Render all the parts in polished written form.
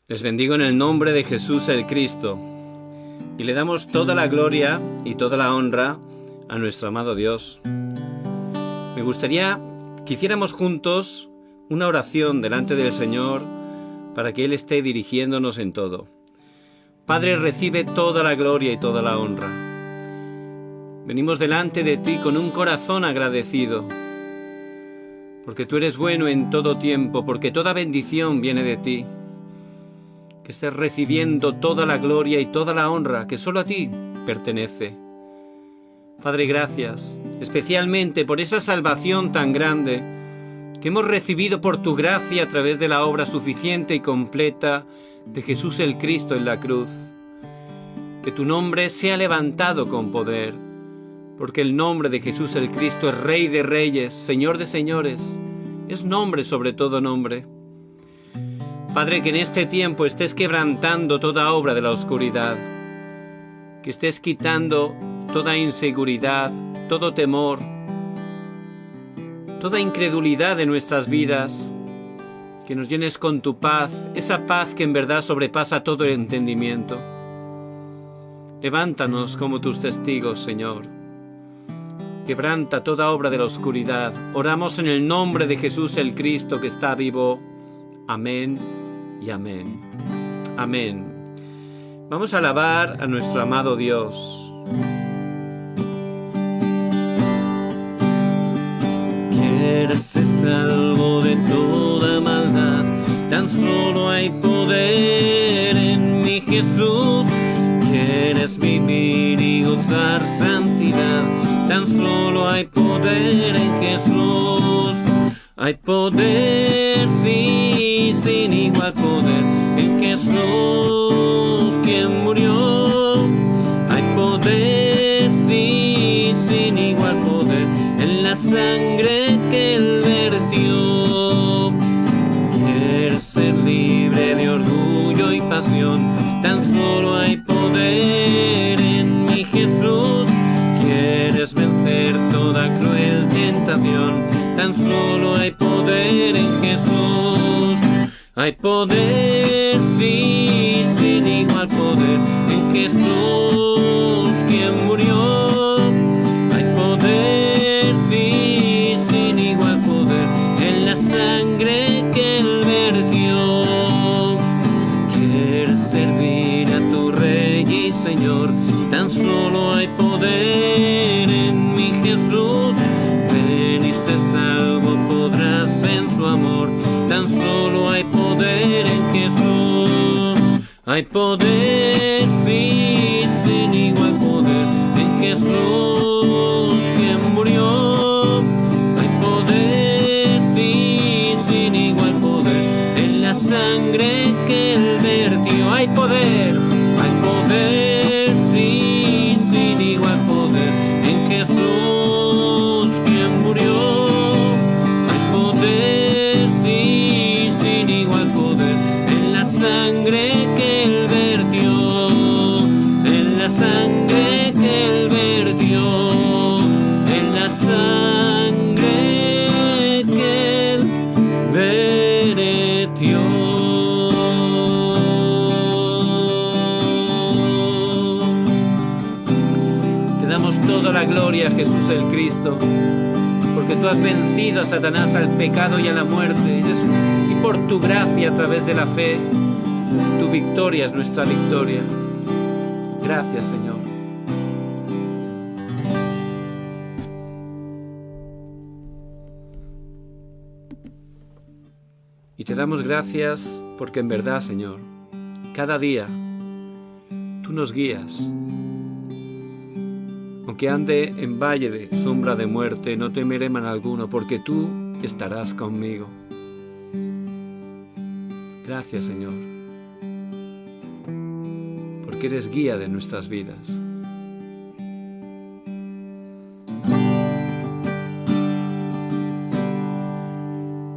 Les bendigo en el nombre de Jesús el Cristo y le damos toda la gloria y toda la honra a nuestro amado Dios. Me gustaría que hiciéramos juntos una oración delante del Señor para que Él esté dirigiéndonos en todo. Padre, recibe toda la gloria y toda la honra. Venimos delante de ti con un corazón agradecido, porque tú eres bueno en todo tiempo, porque toda bendición viene de ti. Que estés recibiendo toda la gloria y toda la honra que solo a ti pertenece. Padre, gracias, especialmente por esa salvación tan grande que hemos recibido por tu gracia a través de la obra suficiente y completa de Jesús el Cristo en la cruz. Que tu nombre sea levantado con poder, porque el nombre de Jesús el Cristo es Rey de Reyes, Señor de Señores, es nombre sobre todo nombre. Padre, que en este tiempo estés quebrantando toda obra de la oscuridad, que estés quitando toda inseguridad, todo temor, toda incredulidad de nuestras vidas, que nos llenes con tu paz, esa paz que en verdad sobrepasa todo el entendimiento. Levántanos como tus testigos, Señor. Quebranta toda obra de la oscuridad. Oramos en el nombre de Jesús el Cristo que está vivo. Amén y amén. Amén. Vamos a alabar a nuestro amado Dios. Quieres ser salvo de toda maldad, tan solo hay poder en mi Jesús. Quieres vivir y gozar santidad, tan solo hay poder en Jesús. Hay poder, sí, sin igual poder en Jesús, quien murió. Hay poder, sí, sin igual poder en la sangre que Él vertió. Quieres ser libre de orgullo y pasión, tan solo hay poder en mi Jesús. Quieres vencer toda cruel tentación, tan solo hay poder en Jesús. Hay poder, sí, sin igual poder en Jesús, quien murió. Hay poder, sí, sin igual poder en la sangre que Él vertió. Quieres servir a tu Rey y Señor, tan solo hay poder en mi Jesús. Veniste salvo, podrás en su amor, tan solo hay poder en Jesús. Hay poder, sí, sin igual poder en Jesús, quien murió. Hay poder, sí, sin igual poder en la sangre que Él vertió. Hay poder, sí, sin igual poder en Jesús, quien murió. Hay poder, sí, sin igual poder en la sangre que Él vertió, en la sangre que Él vertió, en la sangre que Él vertió. Te damos toda la gloria a Jesús el Cristo, porque tú has vencido a Satanás, al pecado y a la muerte, y por tu gracia a través de la fe, tu victoria es nuestra victoria. Gracias, Señor. Y te damos gracias porque en verdad, Señor, cada día tú nos guías. Aunque ande en valle de sombra de muerte, no temeré mal alguno, porque tú estarás conmigo. Gracias, Señor, porque eres guía de nuestras vidas.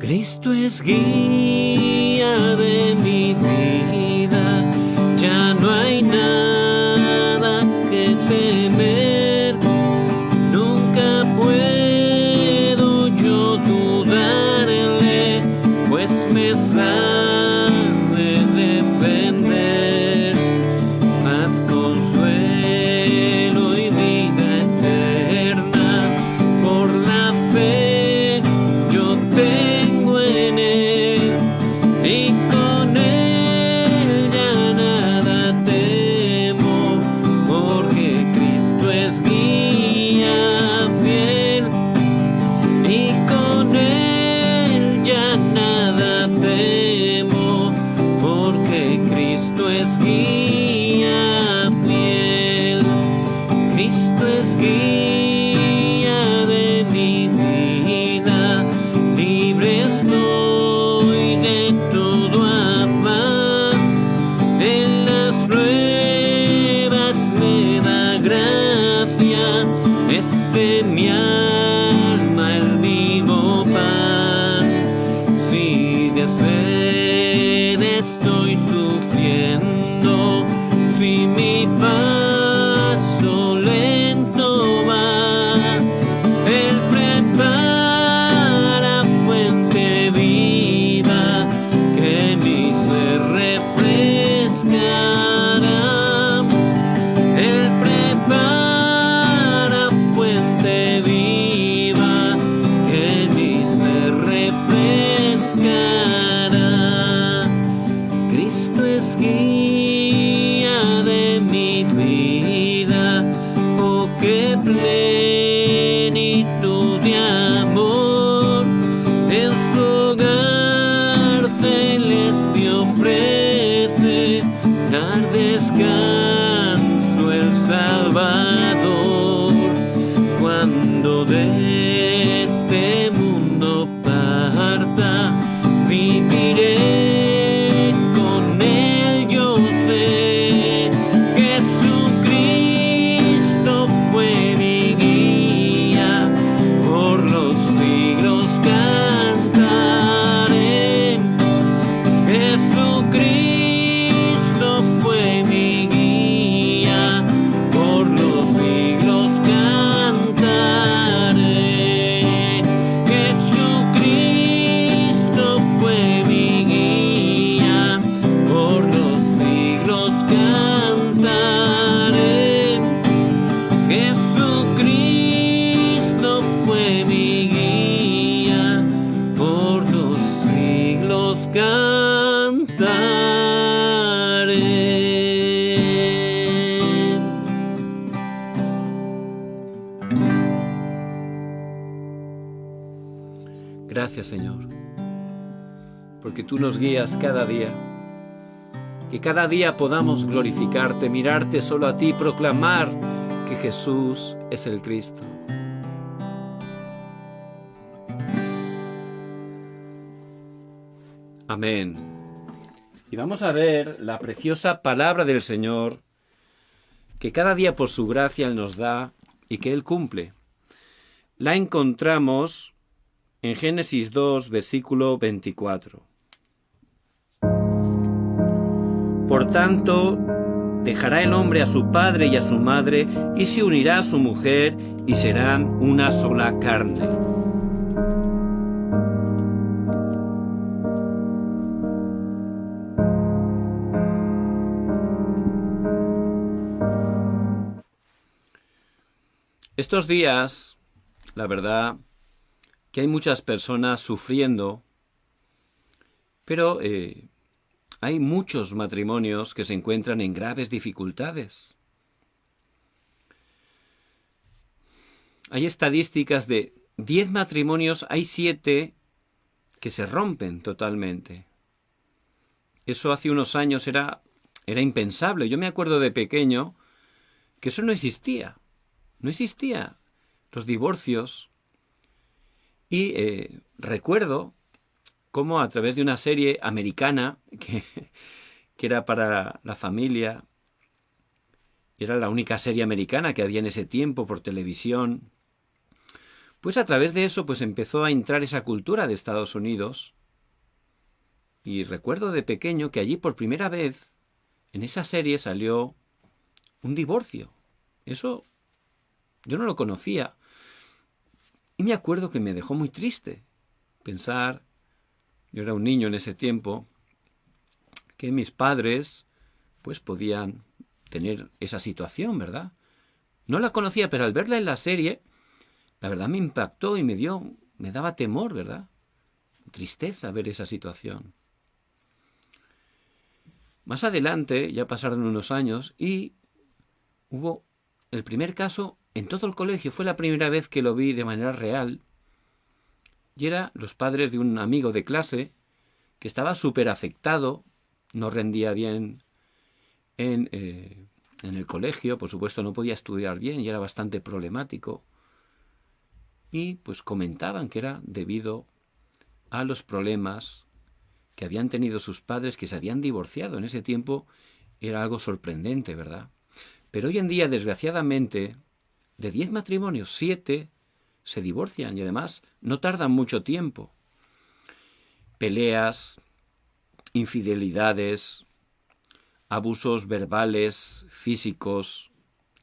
Cristo es guía de mi vida, ya no hay nada que temer. Nunca puedo yo dudar en Él, pues me sabe de Cristo es guía fiel, Cristo es guía de mi vida, libre estoy de todo afán, en las pruebas me da gracia, mi alma el vivo pan. Si de sed estoy sufriendo, si mi paso lento va, Él prepara fuente viva que mi ser refrescará. Él prepara viva que mi ser refrescará. Cristo es guía de mi vida, oh qué plenitud de amor, en su hogar celeste ofrece dar descanso el Salvador. Cuando de este mundo parta, viviré con Él, yo sé. Jesucristo fue mi guía, por los siglos cantaré. Jesucristo fue mi guía, por los siglos cantaré. Jesucristo fue mi guía, por los siglos cantaré. Jesucristo fue mi guía, por los siglos cantaré. Gracias, Señor, porque tú nos guías cada día. Que cada día podamos glorificarte, mirarte solo a ti, proclamar que Jesús es el Cristo. Amén. Y vamos a ver la preciosa palabra del Señor que cada día por su gracia Él nos da y que Él cumple. La encontramos en Génesis 2, versículo 24. Por tanto, dejará el hombre a su padre y a su madre, y se unirá a su mujer, y serán una sola carne. Estos días, la verdad, que hay muchas personas sufriendo, pero hay muchos matrimonios que se encuentran en graves dificultades. Hay estadísticas de 10 matrimonios, hay 7 que se rompen totalmente. Eso hace unos años era impensable. Yo me acuerdo de pequeño que eso no existía. No existía los divorcios. Y recuerdo cómo a través de una serie americana que era para la familia, era la única serie americana que había en ese tiempo por televisión, pues a través de eso pues empezó a entrar esa cultura de Estados Unidos. Y recuerdo de pequeño que allí por primera vez en esa serie salió un divorcio. Eso yo no lo conocía. Y me acuerdo que me dejó muy triste pensar, yo era un niño en ese tiempo, que mis padres pues podían tener esa situación, ¿verdad? No la conocía, pero al verla en la serie, la verdad me impactó y me daba temor, ¿verdad? Tristeza ver esa situación. Más adelante, ya pasaron unos años, y hubo el primer caso en todo el colegio. Fue la primera vez que lo vi de manera real. Y era los padres de un amigo de clase que estaba súper afectado, no rendía bien en el colegio, por supuesto, no podía estudiar bien y era bastante problemático. Y pues comentaban que era debido a los problemas que habían tenido sus padres, que se habían divorciado. En ese tiempo era algo sorprendente, ¿verdad? Pero hoy en día, desgraciadamente, de 10 matrimonios, 7 se divorcian y además no tardan mucho tiempo. Peleas, infidelidades, abusos verbales, físicos,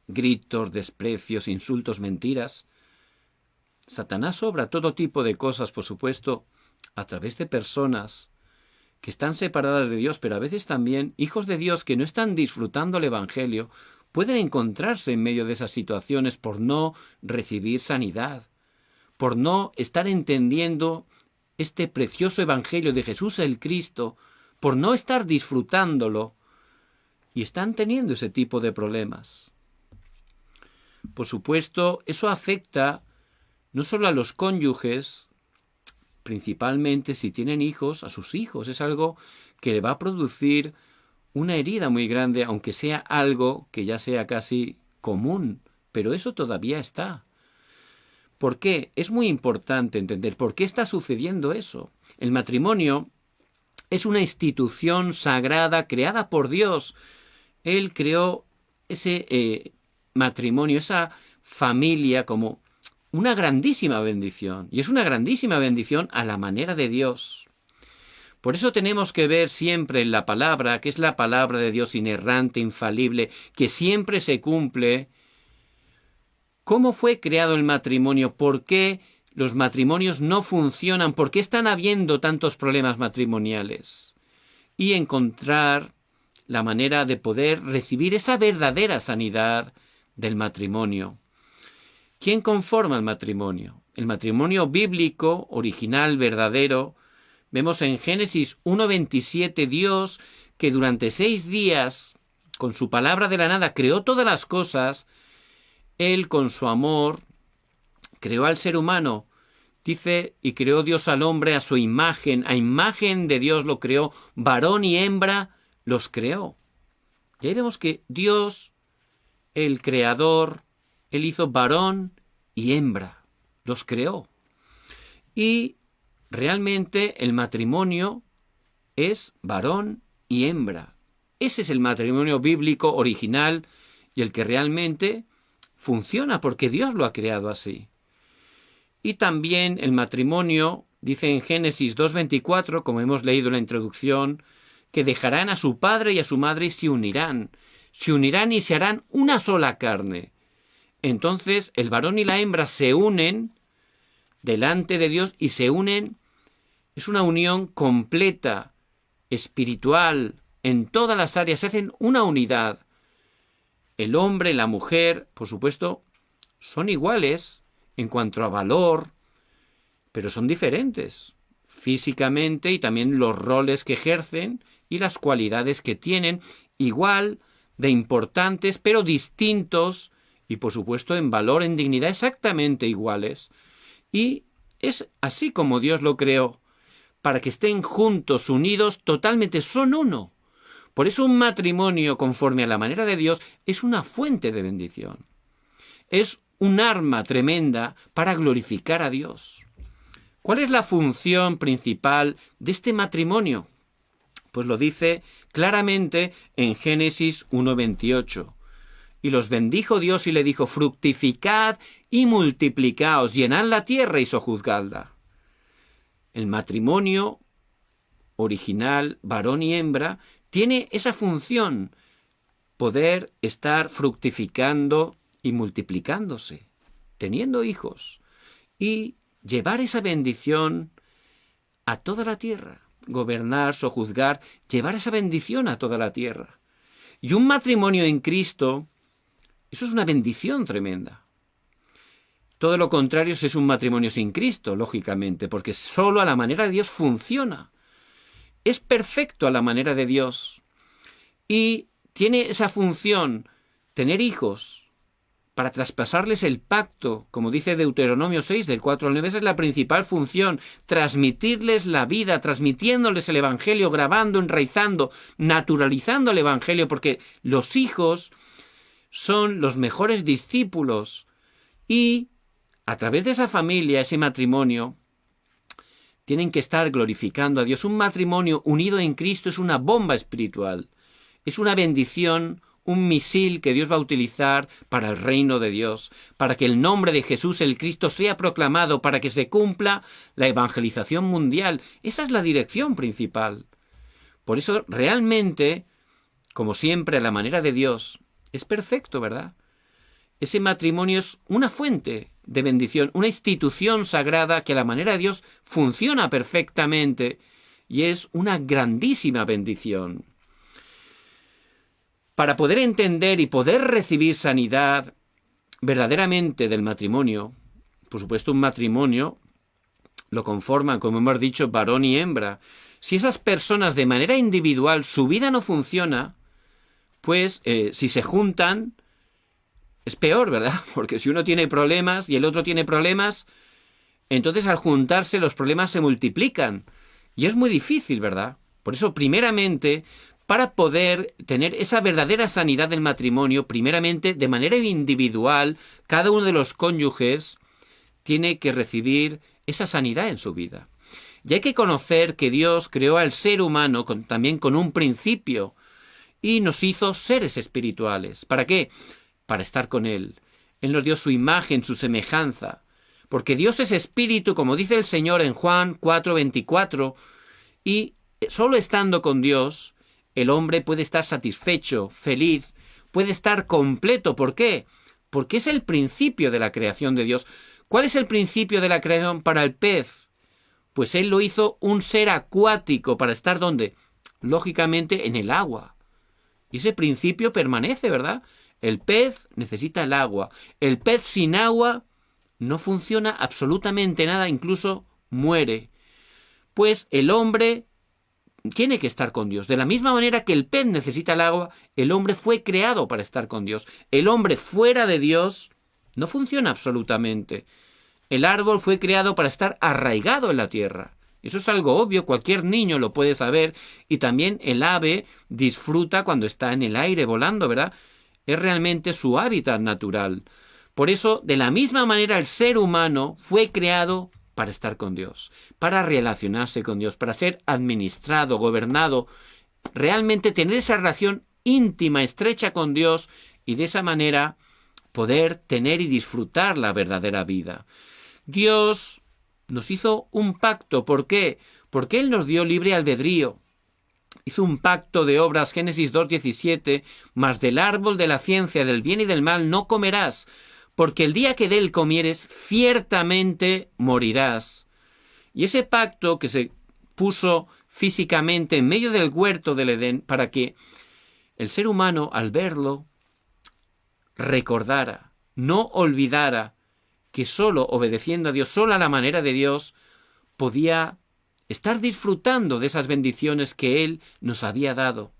gritos, desprecios, insultos, mentiras. Satanás obra todo tipo de cosas, por supuesto, a través de personas que están separadas de Dios, pero a veces también hijos de Dios que no están disfrutando el Evangelio, pueden encontrarse en medio de esas situaciones por no recibir sanidad, por no estar entendiendo este precioso Evangelio de Jesús el Cristo, por no estar disfrutándolo, y están teniendo ese tipo de problemas. Por supuesto, eso afecta no solo a los cónyuges, principalmente si tienen hijos, a sus hijos. Es algo que le va a producir una herida muy grande, aunque sea algo que ya sea casi común, pero eso todavía está. ¿Por qué? Es muy importante entender por qué está sucediendo eso. El matrimonio es una institución sagrada creada por Dios. Él creó ese matrimonio, esa familia como una grandísima bendición. Y es una grandísima bendición a la manera de Dios. Por eso tenemos que ver siempre en la palabra, que es la palabra de Dios inerrante, infalible, que siempre se cumple. ¿Cómo fue creado el matrimonio? ¿Por qué los matrimonios no funcionan? ¿Por qué están habiendo tantos problemas matrimoniales? Y encontrar la manera de poder recibir esa verdadera sanidad del matrimonio. ¿Quién conforma el matrimonio? El matrimonio bíblico, original, verdadero. Vemos en Génesis 1:27 Dios que durante 6 días, con su palabra de la nada, creó todas las cosas. Él, con su amor, creó al ser humano. Dice, y creó Dios al hombre a su imagen. A imagen de Dios lo creó. Varón y hembra los creó. Y ahí vemos que Dios, el creador, Él hizo varón y hembra. Los creó. Y realmente el matrimonio es varón y hembra. Ese es el matrimonio bíblico original y el que realmente funciona porque Dios lo ha creado así. Y también el matrimonio, dice en Génesis 2:24, como hemos leído en la introducción, que dejarán a su padre y a su madre y se unirán y se harán una sola carne. Entonces el varón y la hembra se unen delante de Dios y se unen. Es una unión completa, espiritual, en todas las áreas, se hacen una unidad. El hombre y la mujer, por supuesto, son iguales en cuanto a valor, pero son diferentes físicamente y también los roles que ejercen y las cualidades que tienen, igual de importantes, pero distintos y, por supuesto, en valor, en dignidad, exactamente iguales. Y es así como Dios lo creó, para que estén juntos, unidos, totalmente, son uno. Por eso un matrimonio conforme a la manera de Dios es una fuente de bendición. Es un arma tremenda para glorificar a Dios. ¿Cuál es la función principal de este matrimonio? Pues lo dice claramente en Génesis 1:28. Y los bendijo Dios y le dijo, fructificad y multiplicaos, llenad la tierra y sojuzgadla. El matrimonio original, varón y hembra, tiene esa función, poder estar fructificando y multiplicándose, teniendo hijos, y llevar esa bendición a toda la tierra, gobernar, sojuzgar, llevar esa bendición a toda la tierra. Y un matrimonio en Cristo, eso es una bendición tremenda. Todo lo contrario es un matrimonio sin Cristo, lógicamente, porque solo a la manera de Dios funciona. Es perfecto a la manera de Dios y tiene esa función, tener hijos, para traspasarles el pacto, como dice Deuteronomio 6, del 4 al 9, esa es la principal función, transmitirles la vida, transmitiéndoles el Evangelio, grabando, enraizando, naturalizando el Evangelio, porque los hijos son los mejores discípulos y a través de esa familia, ese matrimonio, tienen que estar glorificando a Dios. Un matrimonio unido en Cristo es una bomba espiritual, es una bendición, un misil que Dios va a utilizar para el reino de Dios, para que el nombre de Jesús el Cristo sea proclamado, para que se cumpla la evangelización mundial. Esa es la dirección principal. Por eso, realmente, como siempre, a la manera de Dios, es perfecto, ¿verdad? Ese matrimonio es una fuente de bendición, una institución sagrada que a la manera de Dios funciona perfectamente y es una grandísima bendición. Para poder entender y poder recibir sanidad verdaderamente del matrimonio, por supuesto un matrimonio lo conforman, como hemos dicho, varón y hembra. Si esas personas de manera individual su vida no funciona, pues si se juntan es peor, ¿verdad? Porque si uno tiene problemas y el otro tiene problemas, entonces al juntarse los problemas se multiplican y es muy difícil, ¿verdad? Por eso, primeramente, para poder tener esa verdadera sanidad del matrimonio, primeramente, de manera individual, cada uno de los cónyuges tiene que recibir esa sanidad en su vida. Y hay que conocer que Dios creó al ser humano también con un principio y nos hizo seres espirituales. ¿Para qué? Para estar con Él. Él nos dio su imagen, su semejanza. Porque Dios es espíritu, como dice el Señor en Juan 4:24, y solo estando con Dios, el hombre puede estar satisfecho, feliz, puede estar completo. ¿Por qué? Porque es el principio de la creación de Dios. ¿Cuál es el principio de la creación para el pez? Pues Él lo hizo un ser acuático para estar ¿dónde? Lógicamente en el agua. Y ese principio permanece, ¿verdad? El pez necesita el agua. El pez sin agua no funciona absolutamente nada, incluso muere. Pues el hombre tiene que estar con Dios. De la misma manera que el pez necesita el agua, el hombre fue creado para estar con Dios. El hombre fuera de Dios no funciona absolutamente. El árbol fue creado para estar arraigado en la tierra. Eso es algo obvio, cualquier niño lo puede saber. Y también el ave disfruta cuando está en el aire volando, ¿verdad? Es realmente su hábitat natural. Por eso, de la misma manera, el ser humano fue creado para estar con Dios, para relacionarse con Dios, para ser administrado, gobernado, realmente tener esa relación íntima, estrecha con Dios y de esa manera poder tener y disfrutar la verdadera vida. Dios nos hizo un pacto. ¿Por qué? Porque Él nos dio libre albedrío. Hizo un pacto de obras, Génesis 2:17, mas del árbol de la ciencia del bien y del mal no comerás, porque el día que de él comieres, ciertamente morirás. Y ese pacto que se puso físicamente en medio del huerto del Edén, para que el ser humano, al verlo, recordara, no olvidara que solo obedeciendo a Dios, solo a la manera de Dios, podía estar disfrutando de esas bendiciones que Él nos había dado.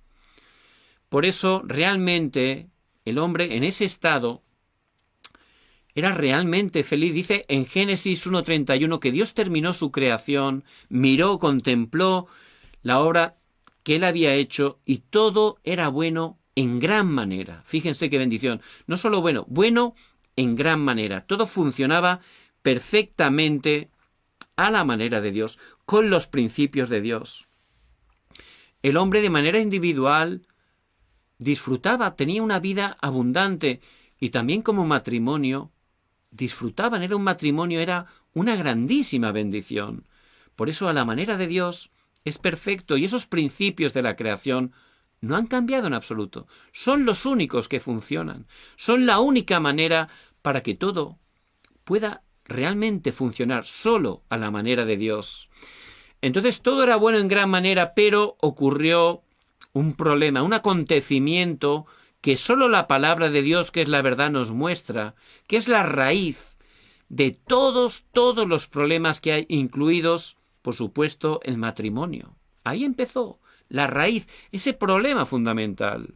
Por eso, realmente, el hombre en ese estado era realmente feliz. Dice en Génesis 1:31 que Dios terminó su creación, miró, contempló la obra que Él había hecho y todo era bueno en gran manera. Fíjense qué bendición. No solo bueno, bueno en gran manera. Todo funcionaba perfectamente a la manera de Dios, con los principios de Dios. El hombre de manera individual disfrutaba, tenía una vida abundante y también como matrimonio disfrutaban, era un matrimonio, era una grandísima bendición. Por eso a la manera de Dios es perfecto y esos principios de la creación no han cambiado en absoluto. Son los únicos que funcionan. Son la única manera para que todo pueda realmente funcionar solo a la manera de Dios. Entonces todo era bueno en gran manera, pero ocurrió un problema, un acontecimiento que solo la palabra de Dios, que es la verdad, nos muestra, que es la raíz de todos los problemas que hay, incluidos, por supuesto, el matrimonio. Ahí empezó la raíz, ese problema fundamental.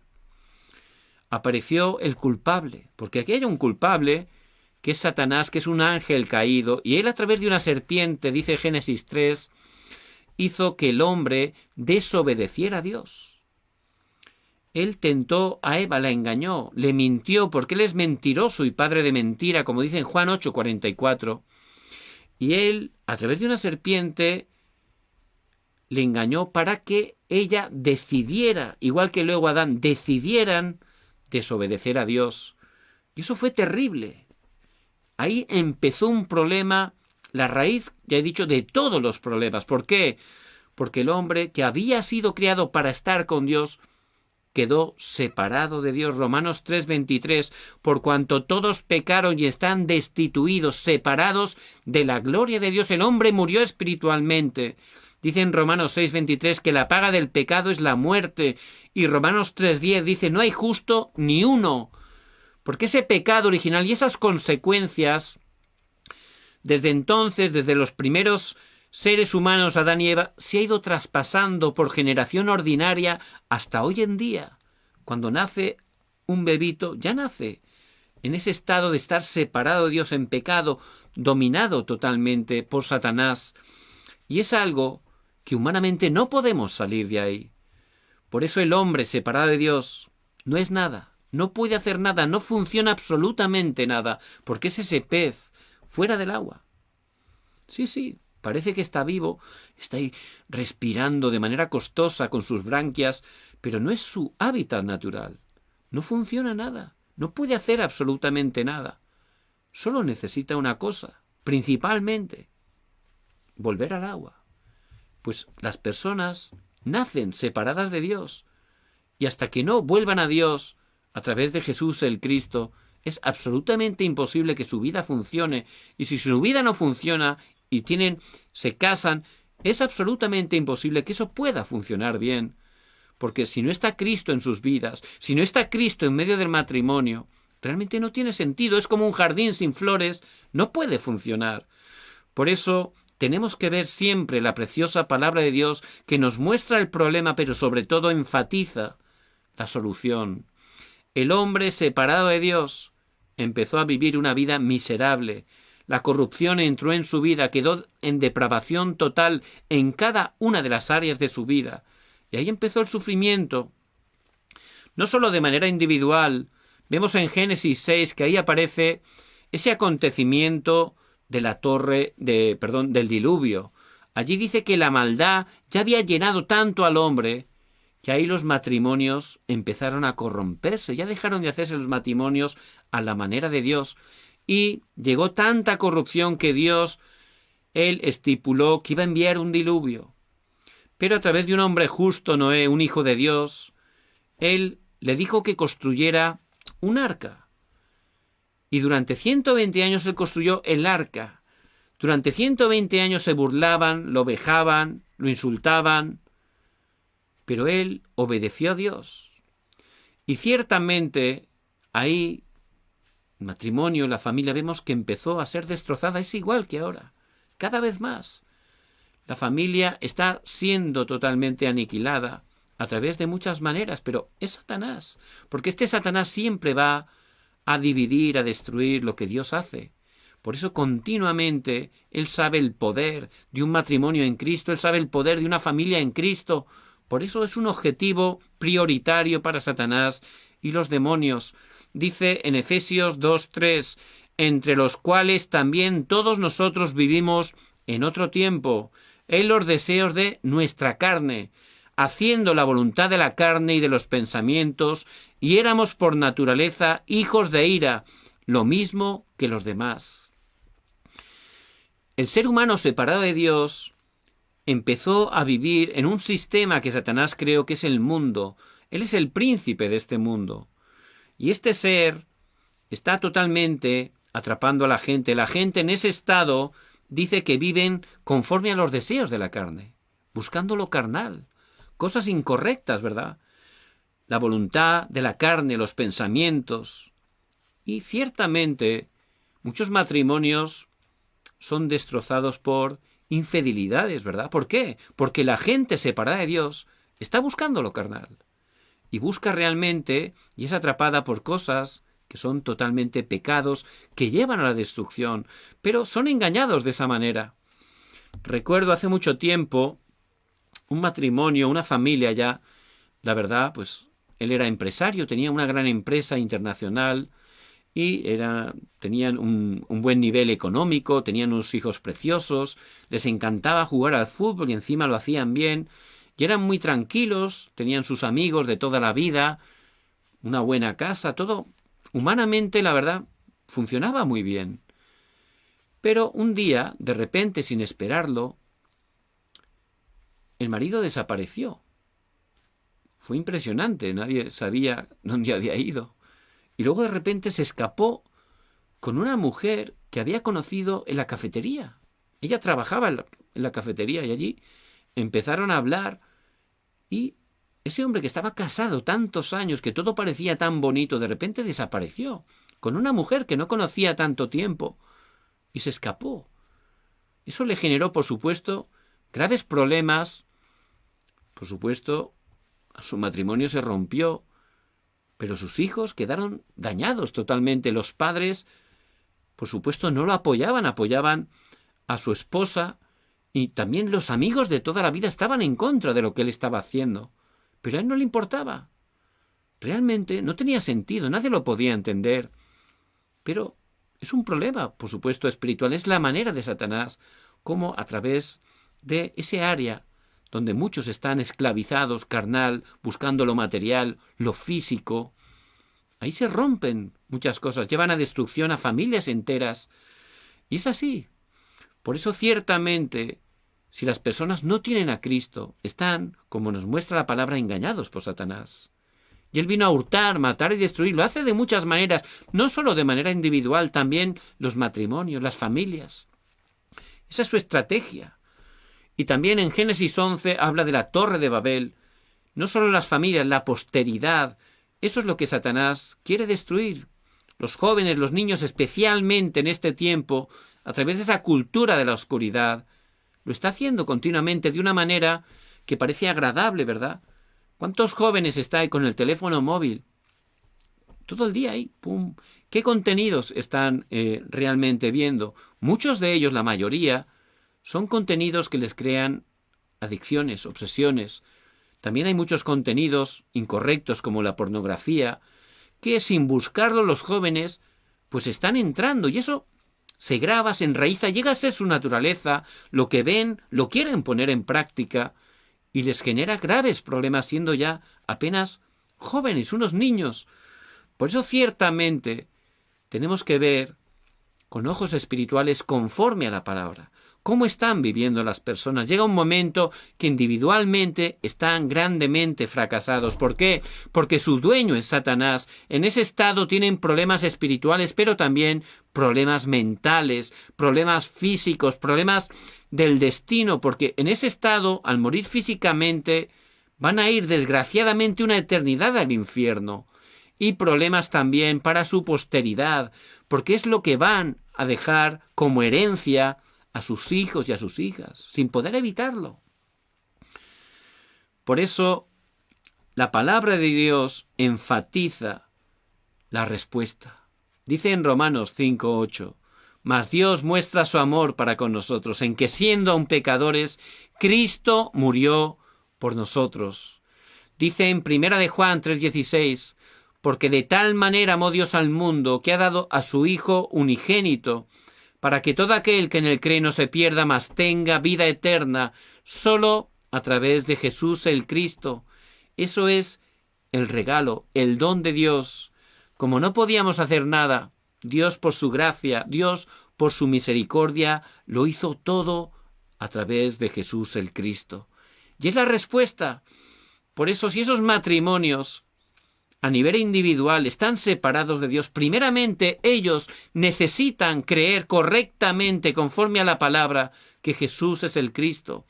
apareció el culpable, porque aquí hay un culpable que es Satanás, que es un ángel caído, y él a través de una serpiente, dice Génesis 3, hizo que el hombre desobedeciera a Dios. Él tentó a Eva, la engañó, le mintió, porque él es mentiroso y padre de mentira, como dice en Juan 8:44. Y él, a través de una serpiente, le engañó para que ella decidiera, igual que luego Adán, decidieran desobedecer a Dios. Y eso fue terrible. Ahí empezó un problema, la raíz, ya he dicho, de todos los problemas. ¿Por qué? Porque el hombre que había sido creado para estar con Dios quedó separado de Dios. Romanos 3:23, por cuanto todos pecaron y están destituidos, separados de la gloria de Dios. El hombre murió espiritualmente. Dice en Romanos 6:23 que la paga del pecado es la muerte. Y Romanos 3:10 dice, no hay justo ni uno. Porque ese pecado original y esas consecuencias, desde entonces, desde los primeros seres humanos, Adán y Eva, se ha ido traspasando por generación ordinaria hasta hoy en día. Cuando nace un bebito, ya nace en ese estado de estar separado de Dios en pecado, dominado totalmente por Satanás. Y es algo que humanamente no podemos salir de ahí. Por eso el hombre separado de Dios no es nada, no puede hacer nada, no funciona absolutamente nada, porque es ese pez fuera del agua. Sí, parece que está vivo, está ahí respirando de manera costosa con sus branquias, pero no es su hábitat natural. No funciona nada, no puede hacer absolutamente nada. Solo necesita una cosa, principalmente, volver al agua. Pues las personas nacen separadas de Dios, y hasta que no vuelvan a Dios a través de Jesús el Cristo, es absolutamente imposible que su vida funcione. Y si su vida no funciona y se casan, es absolutamente imposible que eso pueda funcionar bien. Porque si no está Cristo en sus vidas, si no está Cristo en medio del matrimonio, realmente no tiene sentido. Es como un jardín sin flores, no puede funcionar. Por eso tenemos que ver siempre la preciosa palabra de Dios que nos muestra el problema, pero sobre todo enfatiza la solución. El hombre separado de Dios empezó a vivir una vida miserable. La corrupción entró en su vida, quedó en depravación total en cada una de las áreas de su vida. Y ahí empezó el sufrimiento. No solo de manera individual. Vemos en Génesis 6 que ahí aparece ese acontecimiento de del diluvio. Allí dice que la maldad ya había llenado tanto al hombre que ahí los matrimonios empezaron a corromperse, ya dejaron de hacerse los matrimonios a la manera de Dios, y llegó tanta corrupción que Dios, él estipuló que iba a enviar un diluvio. Pero a través de un hombre justo, Noé, un hijo de Dios, él le dijo que construyera un arca. Y durante 120 años él construyó el arca. Durante 120 años se burlaban, lo vejaban, lo insultaban, pero él obedeció a Dios. Y ciertamente ahí el matrimonio, la familia, vemos que empezó a ser destrozada. Es igual que ahora, cada vez más. La familia está siendo totalmente aniquilada a través de muchas maneras, pero es Satanás, porque este Satanás siempre va a dividir, a destruir lo que Dios hace. Por eso continuamente él sabe el poder de un matrimonio en Cristo, él sabe el poder de una familia en Cristo. Por eso es un objetivo prioritario para Satanás y los demonios. Dice en Efesios 2:3, entre los cuales también todos nosotros vivimos en otro tiempo, en los deseos de nuestra carne, haciendo la voluntad de la carne y de los pensamientos, y éramos por naturaleza hijos de ira, lo mismo que los demás. El ser humano separado de Dios empezó a vivir en un sistema que Satanás creó, que es el mundo. Él es el príncipe de este mundo. Y este ser está totalmente atrapando a la gente. La gente en ese estado dice que viven conforme a los deseos de la carne, buscando lo carnal. Cosas incorrectas, ¿verdad? La voluntad de la carne, los pensamientos. Y ciertamente muchos matrimonios son destrozados por infidelidades, ¿verdad? ¿Por qué? Porque la gente separada de Dios está buscando lo carnal. y busca realmente y es atrapada por cosas que son totalmente pecados que llevan a la destrucción, pero son engañados de esa manera. Recuerdo hace mucho tiempo un matrimonio, una familia ya, la verdad, pues él era empresario, tenía una gran empresa internacional y tenían un buen nivel económico, tenían unos hijos preciosos, les encantaba jugar al fútbol y encima lo hacían bien, y eran muy tranquilos, tenían sus amigos de toda la vida, una buena casa, todo humanamente, la verdad, funcionaba muy bien. Pero un día, de repente, sin esperarlo, el marido desapareció. Fue impresionante, nadie sabía dónde había ido. Y luego de repente se escapó con una mujer que había conocido en la cafetería. Ella trabajaba en la cafetería y allí empezaron a hablar y ese hombre que estaba casado tantos años, que todo parecía tan bonito, de repente desapareció con una mujer que no conocía tanto tiempo y se escapó. Eso le generó, por supuesto, graves problemas. Por supuesto, su matrimonio se rompió, pero sus hijos quedaron dañados totalmente. Los padres, por supuesto, no lo apoyaban a su esposa y también los amigos de toda la vida estaban en contra de lo que él estaba haciendo. Pero a él no le importaba. Realmente no tenía sentido, nadie lo podía entender. Pero es un problema, por supuesto, espiritual. Es la manera de Satanás, como a través de ese área donde muchos están esclavizados, carnal, buscando lo material, lo físico. Ahí se rompen muchas cosas, llevan a destrucción a familias enteras. Y es así. Por eso, ciertamente, si las personas no tienen a Cristo, están, como nos muestra la palabra, engañados por Satanás. Y él vino a hurtar, matar y destruir. Lo hace de muchas maneras, no solo de manera individual, también los matrimonios, las familias. Esa es su estrategia. Y también en Génesis 11 habla de la Torre de Babel. No solo las familias, la posteridad. Eso es lo que Satanás quiere destruir. Los jóvenes, los niños, especialmente en este tiempo, a través de esa cultura de la oscuridad, lo está haciendo continuamente de una manera que parece agradable, ¿verdad? ¿Cuántos jóvenes están con el teléfono móvil? Todo el día ahí, ¡pum! ¿Qué contenidos están realmente viendo? Muchos de ellos, la mayoría, son contenidos que les crean adicciones, obsesiones. También hay muchos contenidos incorrectos como la pornografía, que sin buscarlo los jóvenes, pues están entrando y eso se graba, se enraiza, llega a ser su naturaleza, lo que ven, lo quieren poner en práctica y les genera graves problemas siendo ya apenas jóvenes, unos niños. Por eso ciertamente tenemos que ver con ojos espirituales conforme a la palabra. ¿Cómo están viviendo las personas? Llega un momento que individualmente están grandemente fracasados. ¿Por qué? Porque su dueño es Satanás. En ese estado tienen problemas espirituales, pero también problemas mentales, problemas físicos, problemas del destino, porque en ese estado, al morir físicamente, van a ir desgraciadamente una eternidad al infierno. Y problemas también para su posteridad, porque es lo que van a dejar como herencia a sus hijos y a sus hijas, sin poder evitarlo. Por eso, la palabra de Dios enfatiza la respuesta. Dice en Romanos 5:8, mas Dios muestra su amor para con nosotros, en que siendo aún pecadores, Cristo murió por nosotros. Dice en 1 de Juan 3:16, porque de tal manera amó Dios al mundo, que ha dado a su Hijo unigénito, para que todo aquel que en él cree no se pierda, mas tenga vida eterna, solo a través de Jesús el Cristo. Eso es el regalo, el don de Dios. Como no podíamos hacer nada, Dios por su gracia, Dios por su misericordia, lo hizo todo a través de Jesús el Cristo. Y es la respuesta. Por eso, si esos matrimonios a nivel individual están separados de Dios, primeramente ellos necesitan creer correctamente conforme a la palabra que Jesús es el Cristo.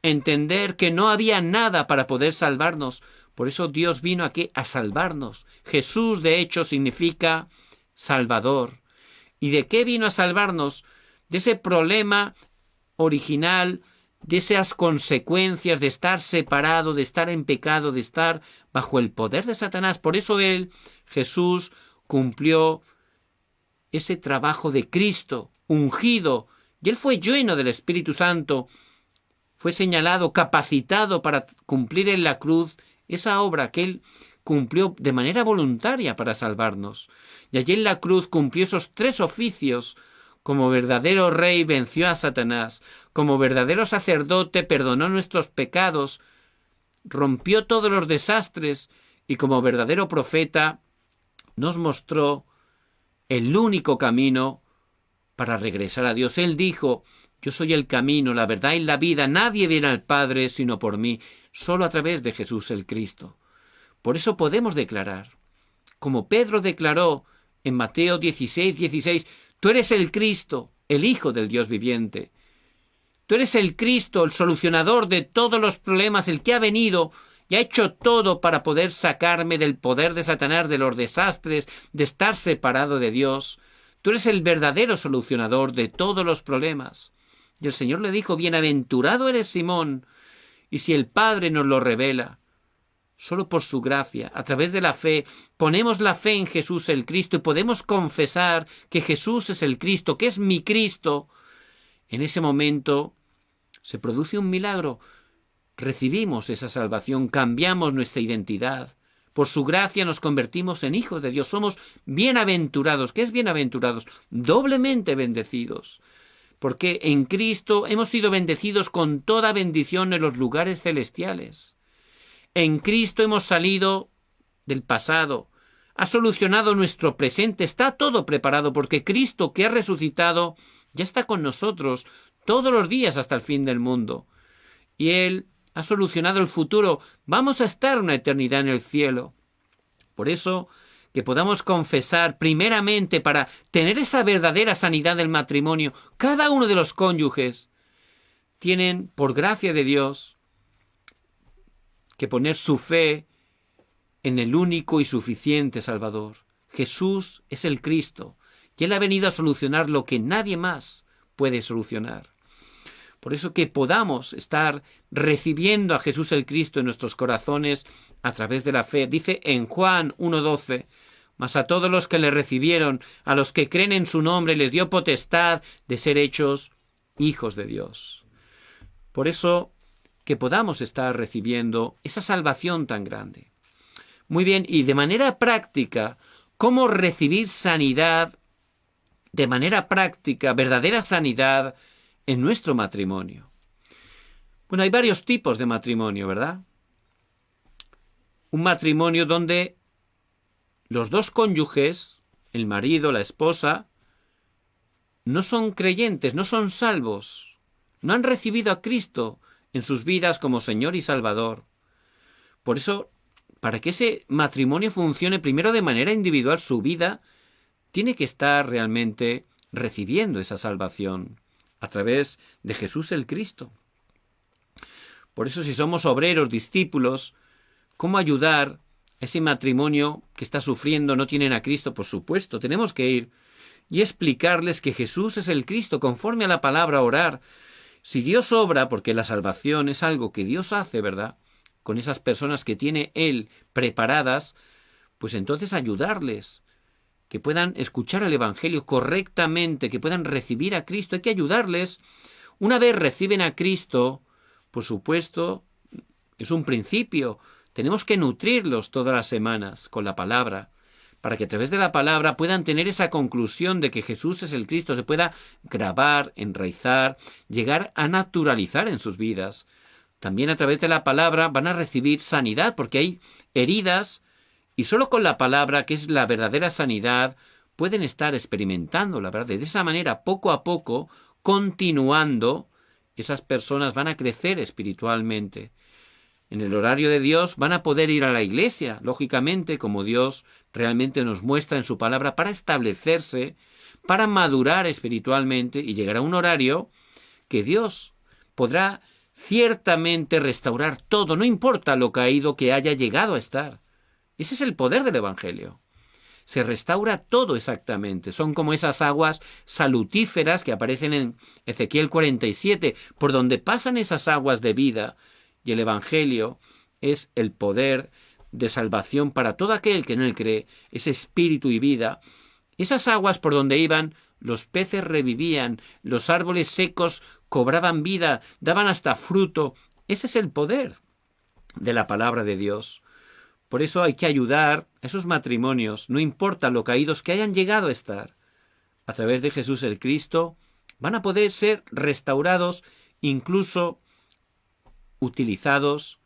Entender que no había nada para poder salvarnos. Por eso Dios vino aquí a salvarnos. Jesús, de hecho, significa Salvador. ¿Y de qué vino a salvarnos? De ese problema original de esas consecuencias de estar separado, de estar en pecado, de estar bajo el poder de Satanás. Por eso Jesús, cumplió ese trabajo de Cristo, ungido, y él fue lleno del Espíritu Santo, fue señalado, capacitado para cumplir en la cruz esa obra que él cumplió de manera voluntaria para salvarnos. Y allí en la cruz cumplió esos 3 oficios. Como verdadero rey venció a Satanás, como verdadero sacerdote perdonó nuestros pecados, rompió todos los desastres y como verdadero profeta nos mostró el único camino para regresar a Dios. Él dijo: yo soy el camino, la verdad y la vida. Nadie viene al Padre sino por mí, solo a través de Jesús el Cristo. Por eso podemos declarar, como Pedro declaró en Mateo 16:16, tú eres el Cristo, el Hijo del Dios viviente. Tú eres el Cristo, el solucionador de todos los problemas, el que ha venido y ha hecho todo para poder sacarme del poder de Satanás, de los desastres, de estar separado de Dios. Tú eres el verdadero solucionador de todos los problemas. Y el Señor le dijo: bienaventurado eres Simón, y si el Padre nos lo revela, solo por su gracia, a través de la fe, ponemos la fe en Jesús el Cristo y podemos confesar que Jesús es el Cristo, que es mi Cristo. En ese momento se produce un milagro. Recibimos esa salvación, cambiamos nuestra identidad. Por su gracia nos convertimos en hijos de Dios. Somos bienaventurados. ¿Qué es bienaventurados? Doblemente bendecidos. Porque en Cristo hemos sido bendecidos con toda bendición en los lugares celestiales. En Cristo hemos salido del pasado, ha solucionado nuestro presente, está todo preparado porque Cristo, que ha resucitado, ya está con nosotros todos los días hasta el fin del mundo. Y Él ha solucionado el futuro, vamos a estar una eternidad en el cielo. Por eso, que podamos confesar primeramente para tener esa verdadera sanidad del matrimonio, cada uno de los cónyuges tienen, por gracia de Dios, que poner su fe en el único y suficiente Salvador. Jesús es el Cristo, y Él ha venido a solucionar lo que nadie más puede solucionar. Por eso que podamos estar recibiendo a Jesús el Cristo en nuestros corazones a través de la fe. Dice en Juan 1:12, mas a todos los que le recibieron, a los que creen en su nombre, les dio potestad de ser hechos hijos de Dios. Por eso que podamos estar recibiendo esa salvación tan grande. Muy bien, y de manera práctica, ¿cómo recibir sanidad de manera práctica, verdadera sanidad en nuestro matrimonio? Bueno, hay varios tipos de matrimonio, ¿verdad? Un matrimonio donde los dos cónyuges, el marido, la esposa, no son creyentes, no son salvos, no han recibido a Cristo en sus vidas como Señor y Salvador. Por eso, para que ese matrimonio funcione primero de manera individual, su vida tiene que estar realmente recibiendo esa salvación a través de Jesús el Cristo. Por eso, si somos obreros, discípulos, ¿cómo ayudar a ese matrimonio que está sufriendo, no tienen a Cristo? Por supuesto, tenemos que ir y explicarles que Jesús es el Cristo, conforme a la palabra, orar. Si Dios obra, porque la salvación es algo que Dios hace, ¿verdad?, con esas personas que tiene Él preparadas, pues entonces ayudarles, que puedan escuchar el Evangelio correctamente, que puedan recibir a Cristo. Hay que ayudarles. Una vez reciben a Cristo, por supuesto, es un principio. Tenemos que nutrirlos todas las semanas con la palabra, para que a través de la palabra puedan tener esa conclusión de que Jesús es el Cristo, se pueda grabar, enraizar, llegar a naturalizar en sus vidas. También a través de la palabra van a recibir sanidad, porque hay heridas, y solo con la palabra, que es la verdadera sanidad, pueden estar experimentando la verdad. De esa manera, poco a poco, continuando, esas personas van a crecer espiritualmente. En el horario de Dios van a poder ir a la iglesia, lógicamente, como Dios realmente nos muestra en su palabra, para establecerse, para madurar espiritualmente y llegar a un horario que Dios podrá ciertamente restaurar todo, no importa lo caído que haya llegado a estar. Ese es el poder del Evangelio. se restaura todo exactamente. Son como esas aguas salutíferas que aparecen en Ezequiel 47, por donde pasan esas aguas de vida, y el Evangelio es el poder de salvación para todo aquel que en él cree, ese espíritu y vida. Esas aguas por donde iban, los peces revivían, los árboles secos cobraban vida, daban hasta fruto. Ese es el poder de la palabra de Dios. Por eso hay que ayudar a esos matrimonios, no importa lo caídos que hayan llegado a estar. A través de Jesús el Cristo van a poder ser restaurados, incluso utilizados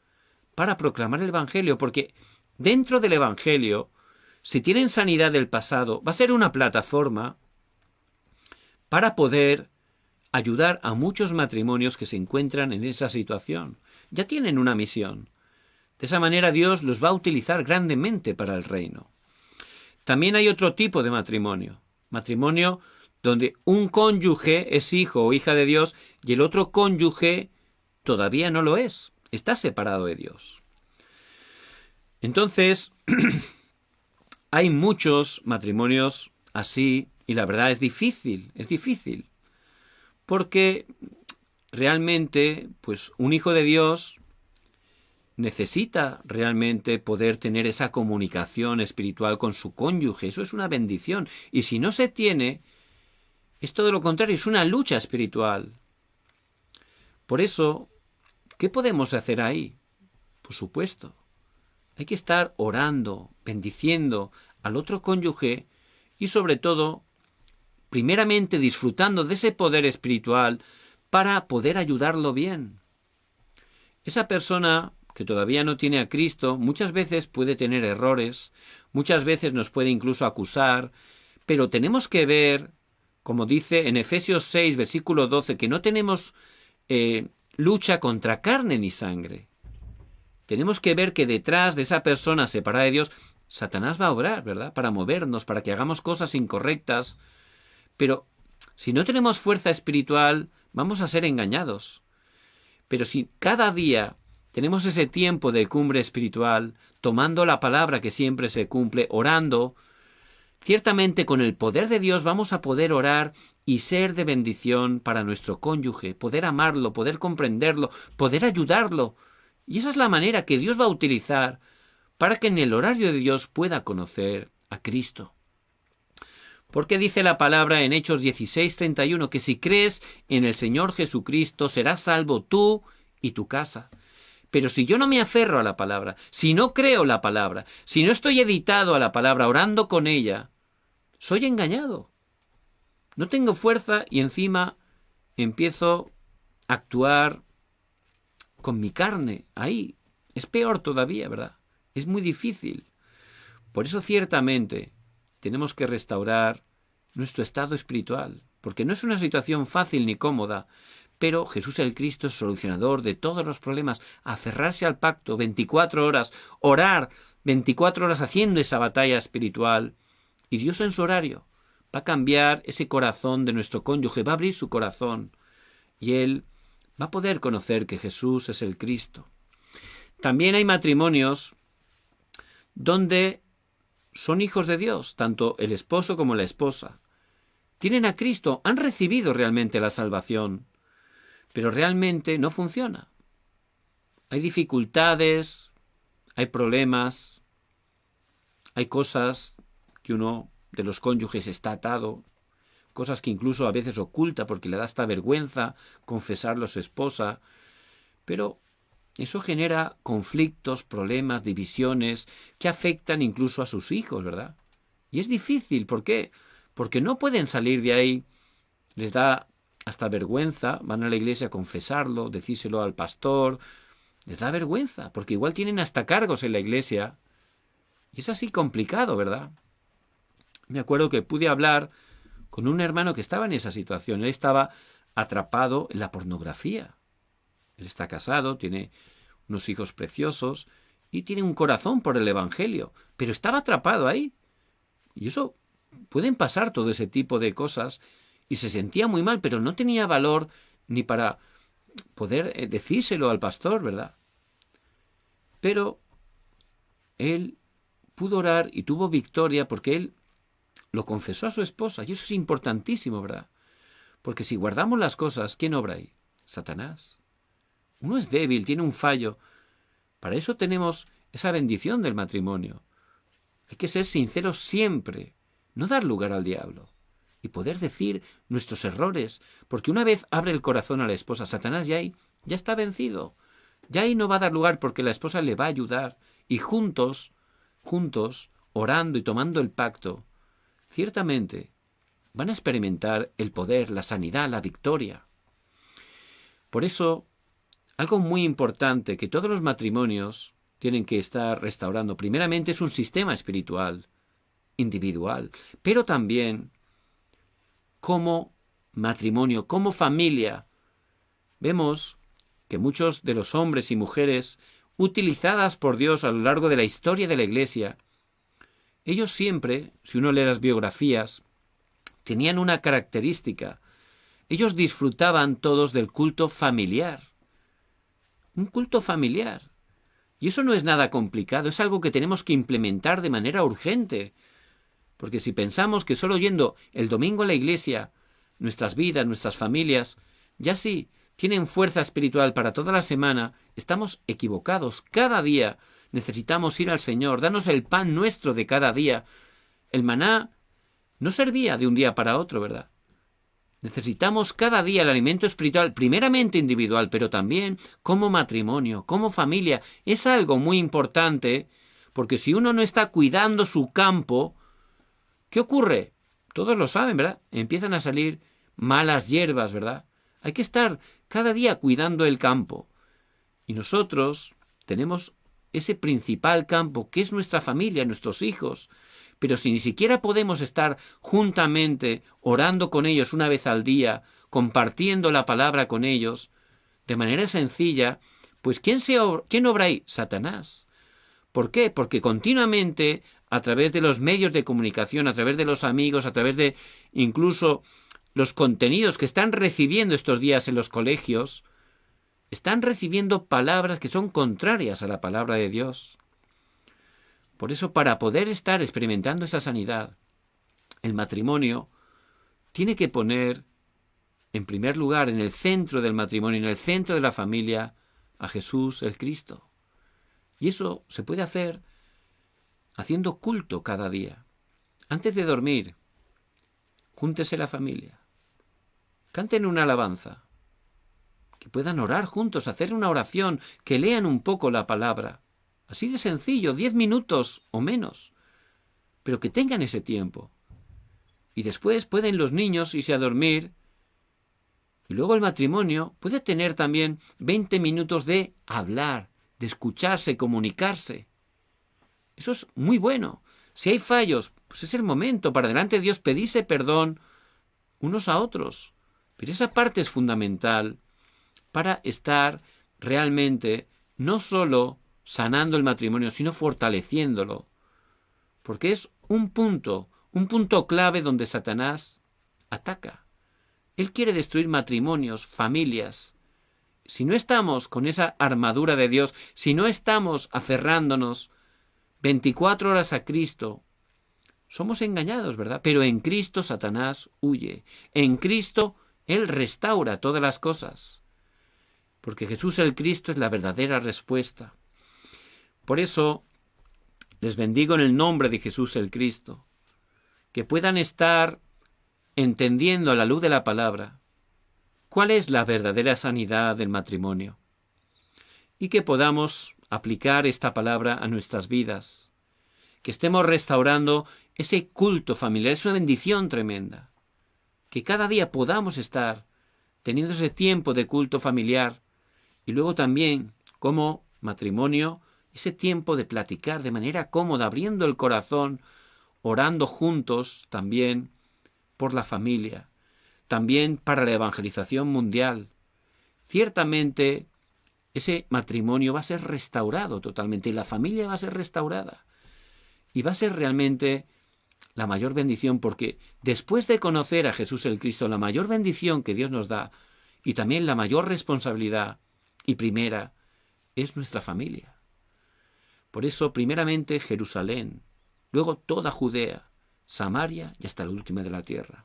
para proclamar el Evangelio, porque dentro del Evangelio, si tienen sanidad del pasado, va a ser una plataforma para poder ayudar a muchos matrimonios que se encuentran en esa situación. Ya tienen una misión. De esa manera Dios los va a utilizar grandemente para el reino. También hay otro tipo de matrimonio. Matrimonio donde un cónyuge es hijo o hija de Dios y el otro cónyuge todavía no lo es. Está separado de Dios. Entonces, hay muchos matrimonios así y la verdad es difícil. Porque realmente, pues un hijo de Dios necesita realmente poder tener esa comunicación espiritual con su cónyuge. Eso es una bendición. Y si no se tiene, es todo lo contrario, es una lucha espiritual. Por eso, ¿qué podemos hacer ahí? Por supuesto, hay que estar orando, bendiciendo al otro cónyuge y sobre todo, primeramente disfrutando de ese poder espiritual para poder ayudarlo bien. Esa persona que todavía no tiene a Cristo, muchas veces puede tener errores, muchas veces nos puede incluso acusar, pero tenemos que ver, como dice en Efesios 6, versículo 12, que no tenemos lucha contra carne ni sangre. Tenemos que ver que detrás de esa persona separada de Dios, Satanás va a obrar, ¿verdad? Para movernos, para que hagamos cosas incorrectas. Pero si no tenemos fuerza espiritual, vamos a ser engañados. Pero si cada día tenemos ese tiempo de cumbre espiritual, tomando la palabra que siempre se cumple, orando, ciertamente con el poder de Dios vamos a poder orar y ser de bendición para nuestro cónyuge, poder amarlo, poder comprenderlo, poder ayudarlo. Y esa es la manera que Dios va a utilizar para que en el horario de Dios pueda conocer a Cristo. Porque dice la palabra en Hechos 16:31 que si crees en el Señor Jesucristo serás salvo tú y tu casa. Pero si yo no me aferro a la palabra, si no creo la palabra, si no estoy editado a la palabra, orando con ella, soy engañado. No tengo fuerza y encima empiezo a actuar con mi carne. Ahí es peor todavía, ¿verdad? Es muy difícil. Por eso ciertamente tenemos que restaurar nuestro estado espiritual, porque no es una situación fácil ni cómoda, pero Jesús el Cristo es solucionador de todos los problemas. Aferrarse al pacto 24 horas, orar 24 horas haciendo esa batalla espiritual, y Dios en su horario va a cambiar ese corazón de nuestro cónyuge, va a abrir su corazón, y él va a poder conocer que Jesús es el Cristo. También hay matrimonios donde son hijos de Dios, tanto el esposo como la esposa. Tienen a Cristo, han recibido realmente la salvación, pero realmente no funciona. Hay dificultades, hay problemas, hay cosas que uno de los cónyuges está atado, cosas que incluso a veces oculta porque le da hasta vergüenza confesarlo a su esposa, pero eso genera conflictos, problemas, divisiones que afectan incluso a sus hijos, ¿verdad? Y es difícil, ¿por qué? Porque no pueden salir de ahí, les da hasta vergüenza, van a la iglesia a confesarlo, decírselo al pastor, les da vergüenza, porque igual tienen hasta cargos en la iglesia, y es así complicado, ¿verdad? Me acuerdo que pude hablar con un hermano que estaba en esa situación, él estaba atrapado en la pornografía. Él está casado, tiene unos hijos preciosos y tiene un corazón por el Evangelio, pero estaba atrapado ahí. Y eso, pueden pasar todo ese tipo de cosas, y se sentía muy mal, pero no tenía valor ni para poder decírselo al pastor, ¿verdad? Pero él pudo orar y tuvo victoria porque él lo confesó a su esposa. Y eso es importantísimo, ¿verdad? Porque si guardamos las cosas, ¿quién obra ahí? Satanás. Uno es débil, tiene un fallo. Para eso tenemos esa bendición del matrimonio. Hay que ser sinceros siempre, no dar lugar al diablo. Y poder decir nuestros errores, porque una vez abre el corazón a la esposa, Satanás ya está vencido. Ya ahí no va a dar lugar porque la esposa le va a ayudar. Y juntos, orando y tomando el pacto, ciertamente van a experimentar el poder, la sanidad, la victoria. Por eso, algo muy importante que todos los matrimonios tienen que estar restaurando, primeramente es un sistema espiritual, individual, pero también como matrimonio, como familia. Vemos que muchos de los hombres y mujeres utilizadas por Dios a lo largo de la historia de la Iglesia, ellos siempre, si uno lee las biografías, tenían una característica. Ellos disfrutaban todos del culto familiar. Un culto familiar. Y eso no es nada complicado, es algo que tenemos que implementar de manera urgente. Porque si pensamos que solo yendo el domingo a la iglesia, nuestras vidas, nuestras familias, ya sí tienen fuerza espiritual para toda la semana, estamos equivocados. Cada día necesitamos ir al Señor, danos el pan nuestro de cada día. El maná no servía de un día para otro, ¿verdad? Necesitamos cada día el alimento espiritual, primeramente individual, pero también como matrimonio, como familia. Es algo muy importante, porque si uno no está cuidando su campo, ¿qué ocurre? Todos lo saben, ¿verdad? Empiezan a salir malas hierbas, ¿verdad? Hay que estar cada día cuidando el campo. Y nosotros tenemos ese principal campo, que es nuestra familia, nuestros hijos. Pero si ni siquiera podemos estar juntamente orando con ellos una vez al día, compartiendo la palabra con ellos, de manera sencilla, pues ¿quién obra ahí? Satanás. ¿Por qué? Porque continuamente, a través de los medios de comunicación, a través de los amigos, a través de incluso los contenidos que están recibiendo estos días en los colegios, están recibiendo palabras que son contrarias a la palabra de Dios. Por eso, para poder estar experimentando esa sanidad, el matrimonio tiene que poner, en primer lugar, en el centro del matrimonio, en el centro de la familia, a Jesús el Cristo. Y eso se puede hacer haciendo culto cada día. Antes de dormir, júntese la familia. Canten una alabanza. Que puedan orar juntos, hacer una oración, que lean un poco la palabra. Así de sencillo, 10 minutos o menos. Pero que tengan ese tiempo. Y después pueden los niños irse a dormir. Y luego el matrimonio puede tener también 20 minutos de hablar, de escucharse, comunicarse. Eso es muy bueno. Si hay fallos, pues es el momento para delante de Dios pedirse perdón unos a otros. Pero esa parte es fundamental para estar realmente no solo sanando el matrimonio, sino fortaleciéndolo. Porque es un punto clave donde Satanás ataca. Él quiere destruir matrimonios, familias. Si no estamos con esa armadura de Dios, si no estamos aferrándonos 24 horas a Cristo, somos engañados, ¿verdad? Pero en Cristo Satanás huye. En Cristo Él restaura todas las cosas. Porque Jesús el Cristo es la verdadera respuesta. Por eso les bendigo en el nombre de Jesús el Cristo, que puedan estar entendiendo a la luz de la palabra cuál es la verdadera sanidad del matrimonio y que podamos aplicar esta palabra a nuestras vidas, que estemos restaurando ese culto familiar. Es una bendición tremenda, que cada día podamos estar teniendo ese tiempo de culto familiar y luego también como matrimonio ese tiempo de platicar de manera cómoda, abriendo el corazón, orando juntos también por la familia, también para la evangelización mundial. Ciertamente ese matrimonio va a ser restaurado totalmente y la familia va a ser restaurada. Y va a ser realmente la mayor bendición, porque después de conocer a Jesús el Cristo, la mayor bendición que Dios nos da y también la mayor responsabilidad y primera es nuestra familia. Por eso, primeramente Jerusalén, luego toda Judea, Samaria y hasta la última de la tierra.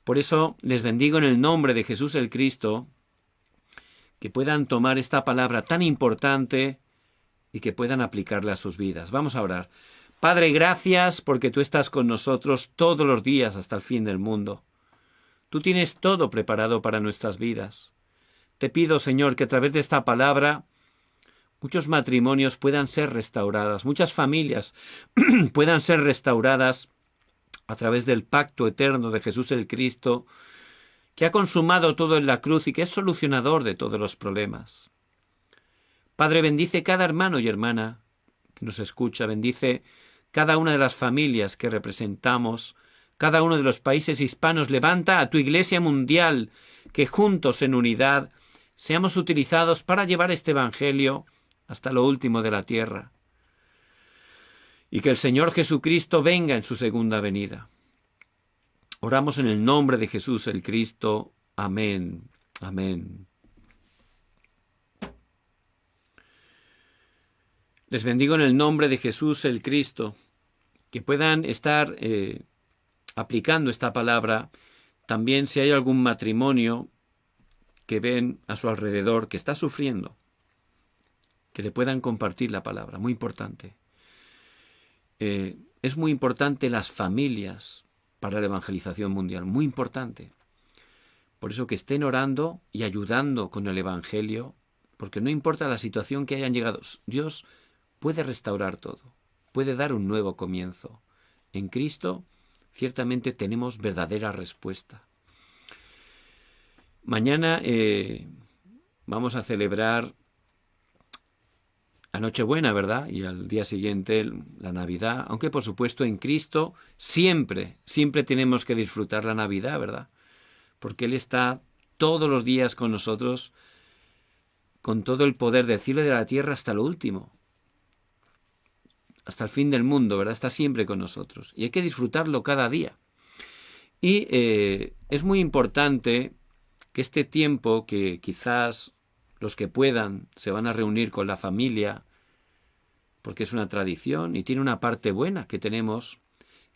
Por eso les bendigo en el nombre de Jesús el Cristo, que puedan tomar esta palabra tan importante y que puedan aplicarla a sus vidas. Vamos a orar. Padre, gracias porque tú estás con nosotros todos los días hasta el fin del mundo. Tú tienes todo preparado para nuestras vidas. Te pido, Señor, que a través de esta palabra muchos matrimonios puedan ser restauradas, muchas familias puedan ser restauradas a través del pacto eterno de Jesús el Cristo, que ha consumado todo en la cruz y que es solucionador de todos los problemas. Padre, bendice cada hermano y hermana que nos escucha, bendice cada una de las familias que representamos, cada uno de los países hispanos. Levanta a tu Iglesia mundial, que juntos en unidad seamos utilizados para llevar este Evangelio hasta lo último de la tierra. Y que el Señor Jesucristo venga en su segunda venida. Oramos en el nombre de Jesús el Cristo. Amén. Amén. Les bendigo en el nombre de Jesús el Cristo. Que puedan estar aplicando esta palabra. También si hay algún matrimonio que ven a su alrededor que está sufriendo, que le puedan compartir la palabra. Muy importante. Es muy importante las familias para la evangelización mundial. Muy importante. Por eso que estén orando y ayudando con el Evangelio, porque no importa la situación que hayan llegado, Dios puede restaurar todo. Puede dar un nuevo comienzo. En Cristo, ciertamente tenemos verdadera respuesta. Mañana vamos a celebrar la Nochebuena, ¿verdad? Y al día siguiente la Navidad. Aunque, por supuesto, en Cristo siempre tenemos que disfrutar la Navidad, ¿verdad? Porque Él está todos los días con nosotros, con todo el poder del cielo y de la tierra hasta lo último. Hasta el fin del mundo, ¿verdad? Está siempre con nosotros. Y hay que disfrutarlo cada día. Y es muy importante que este tiempo que quizás los que puedan se van a reunir con la familia, porque es una tradición y tiene una parte buena que tenemos,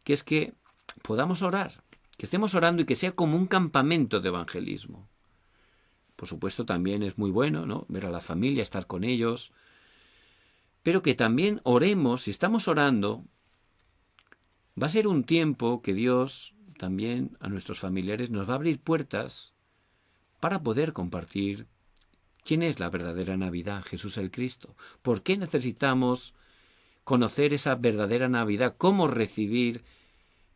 que es que podamos orar, que estemos orando y que sea como un campamento de evangelismo. Por supuesto también es muy bueno, ¿no?, ver a la familia, estar con ellos, pero que también oremos. Si estamos orando, va a ser un tiempo que Dios también a nuestros familiares nos va a abrir puertas para poder compartir quién es la verdadera Navidad, Jesús el Cristo. ¿Por qué necesitamos conocer esa verdadera Navidad? ¿Cómo recibir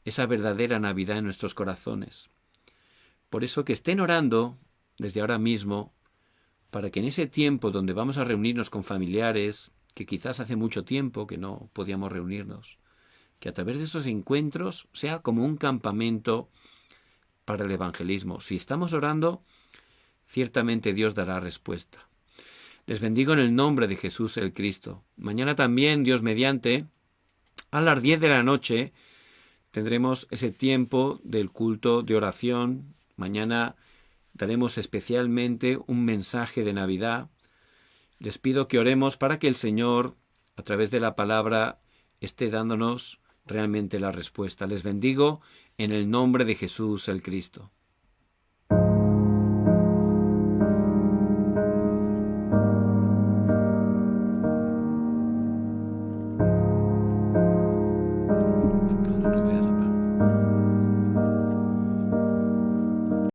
esa verdadera Navidad en nuestros corazones? Por eso que estén orando desde ahora mismo, para que en ese tiempo donde vamos a reunirnos con familiares, que quizás hace mucho tiempo que no podíamos reunirnos, que a través de esos encuentros sea como un campamento para el evangelismo. Si estamos orando, ciertamente Dios dará respuesta. Les bendigo en el nombre de Jesús el Cristo. Mañana también, Dios mediante, a las 10 de la noche, tendremos ese tiempo del culto de oración. Mañana daremos especialmente un mensaje de Navidad. Les pido que oremos para que el Señor, a través de la palabra, esté dándonos realmente la respuesta. Les bendigo en el nombre de Jesús el Cristo.